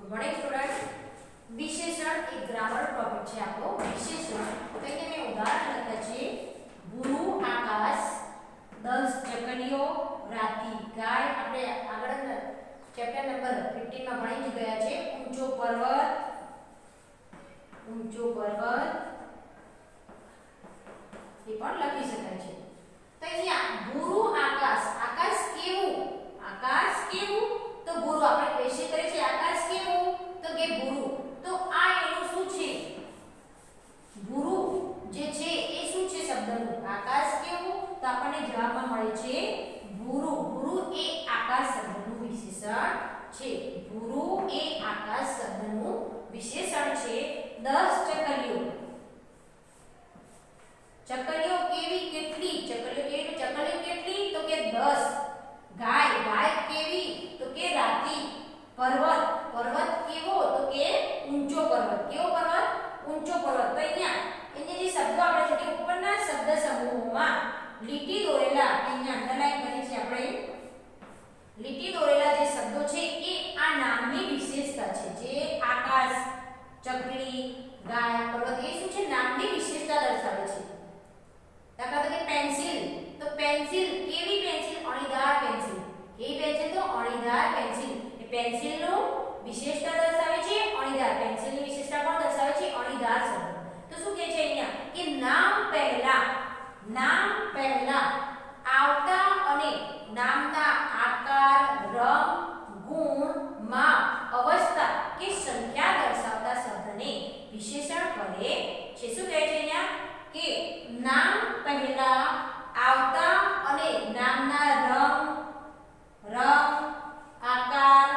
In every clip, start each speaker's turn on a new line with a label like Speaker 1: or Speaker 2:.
Speaker 1: morning student વિશેષણ એક grammar topic છે આપણો વિશેષણ તો અહીંયા મેં ઉદાહરણ લખ્યા છે ભૂરું આકાશ 10 ચકલીઓ રાતી ગાય આપણે આગળ ચેપ્ટર નંબર 15 માં ભણી ગયા છે ઊંચો પર્વત એ પણ લખી શકાય છે તો અહીંયા ભૂરું આકાશ કેવું તો ભૂરું આપણે ક્વેશ્ચન કરે છે આકાશ કેવું તો કે ભૂરું તો આ એનું શું છે ભૂરું જે છે એ શું છે શબ્દનું આકાશ કેવું તો આપણને જવાબમાં મળે છે ભૂરું એ આકાશ શબ્દનું વિશેષણ છે ભૂરું એ આકાશ શબ્દનું વિશેષણ છે 10 ચકલીઓ કેવી કેટલી તો કે 10 ગાય કેવી તો કે રાતી પર્વત કેવો તો કે ઊંચો પર્વત કેવો પર્વત ઊંચો પર્વત તો અહીંયા જે શબ્દો આપણે છે કે ઉપરના શબ્દ સમૂહોમાં લીટી દોરેલા અહીંયા અંડરલાઈન કરી છે આપણે લીટી દોરેલા જે શબ્દો છે એ આ નામની વિશેષતા છે જે આકાશ ચકલી ગાય પર્વત એ શું છે નામની વિશેષતા દર્શાવે છે દાખલા તરીકે પેન્સિલ તો પેન્સિલ કેવી પેન્સિલ અણીદાર પેન્સિલ કેવી પેન્સિલ તો અણીદાર પેન્સિલ એ પેન્સિલનું વિશેષતા દર્શાવે છે અણીદાર પેન્સિલની વિશેષતા પણ દર્શાવે છે અણીદાર શબ્દ તો શું કહે છે અહીંયા કે નામ પહેલા આવતા અને નામના આકાર રંગ ગુણ માપ અવસ્થા કે સંખ્યા દર્શાવતા શબ્દને વિશેષણ કહે છે શું કહે છે અહીંયા કે નામ પહેલા આવતા અને નામના રંગ આકાર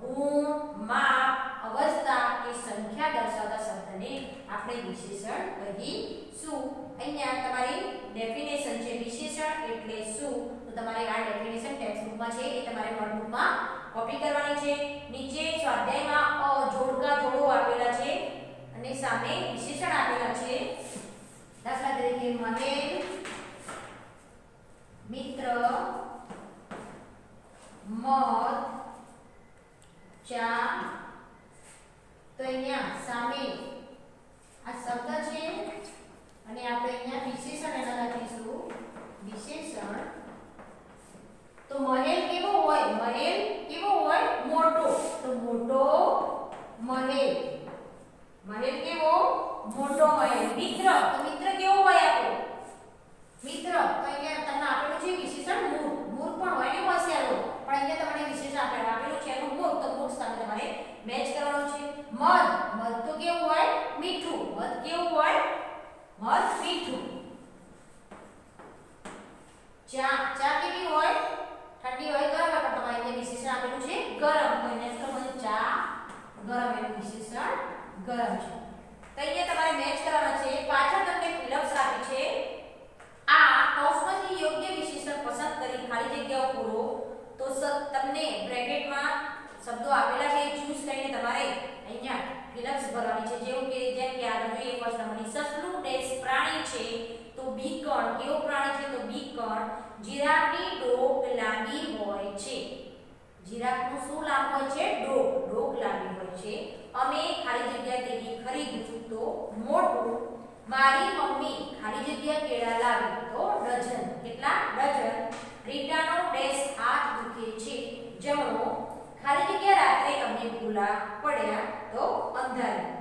Speaker 1: ગુણ માપ અવસ્થા કે સંખ્યા દર્શાવતા શબ્દને આપણે વિશેષણ કહીશું અહીંયા તમારી ડેફિનેશન છે વિશેષણ એટલે શું તો તમારે આ ડેફિનેશન ટેક્સ્ટ બુકમાં છે એ તમારે નોટબુકમાં કોપી કરવાની છે નીચે સ્વાધ્યાયમાં જોડકા જોડો આપેલા છે અને સામે વિશેષણ આપેલા છે દાખલા તરીકે મહેલ મિત્ર મધ ચા તો અહીંયા સામે આ શબ્દ છે અને આપણે અહીંયા વિશેષણ એના લખીશું વિશેષણ તો મહેલ કેવો હોય મોટો તો મોટો મહેલ કેવો મોટો મહેલ મિત્ર તો મિત્ર કેવો હોય આપણો મિત્ર તો અહીંયા તમને આપેલું છે વિશેષણ મૂળ પણ હોય ને હોશિયારો પણ અહીંયા તમને વિશેષણ આપેલું છે એનું મૂળ તો મૂળ સાથે તમારે મેચ કરવાનું છે મધ તો કેવું હોય મીઠું ચા કેવી હોય ઠંડી હોય ગરમ પણ તમારે અહીંયા વિશેષણ આપેલું છે ગરમ તો અહીંયા ચા ગરમ એનું વિશેષણ ગરમ છે તો અહીંયા તમારે મેચ કરવાના છે પાછળ તમને ફિલઅપ્સ આપી છે આ કૌંસમાંથી યોગ્ય વિશેષણ પસંદ કરી ખાલી જગ્યાઓ પૂરો તો તમને બ્રેકેટમાં શબ્દો આપેલા છે ચૂઝ કરીને તમારે અહીંયા ફિલઅપ્સ ભરવાની છે જેમ કે આગળ જોઈએ ફર્સ્ટ નંબરની સસલું ડેશ પ્રાણી છે તો બીકણ કેવો પ્રાણી છે તો બીકણ જીરાફની ડોક લાંબી હોય છે જીરાફનું શું લાંબુ હોય છે ડોક લાંબી હોય છે અમે ખાલી જગ્યા તેની ખરીદ્યું તો મોટું મારી મમ્મી ખાલી જગ્યા કેળા લાવી તો ડઝન કેટલા ડઝન રીટાનો ડેશ હાથ દુખે છે જમણો ખાલી જગ્યા રાત્રે અમને ભૂલા પડ્યા તો અંધારી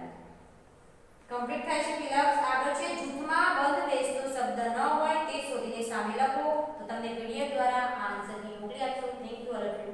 Speaker 1: કમ્પ્લીટ થાય છે ફિલઅપ્સ આગળ છે જૂથમાં બંધ બેસતો શબ્દ ન હોય તે શોધીને સામે લખો તો તમને પીડીએફ દ્વારા આ આન્સર ની મોકલી આપશો thank you all of you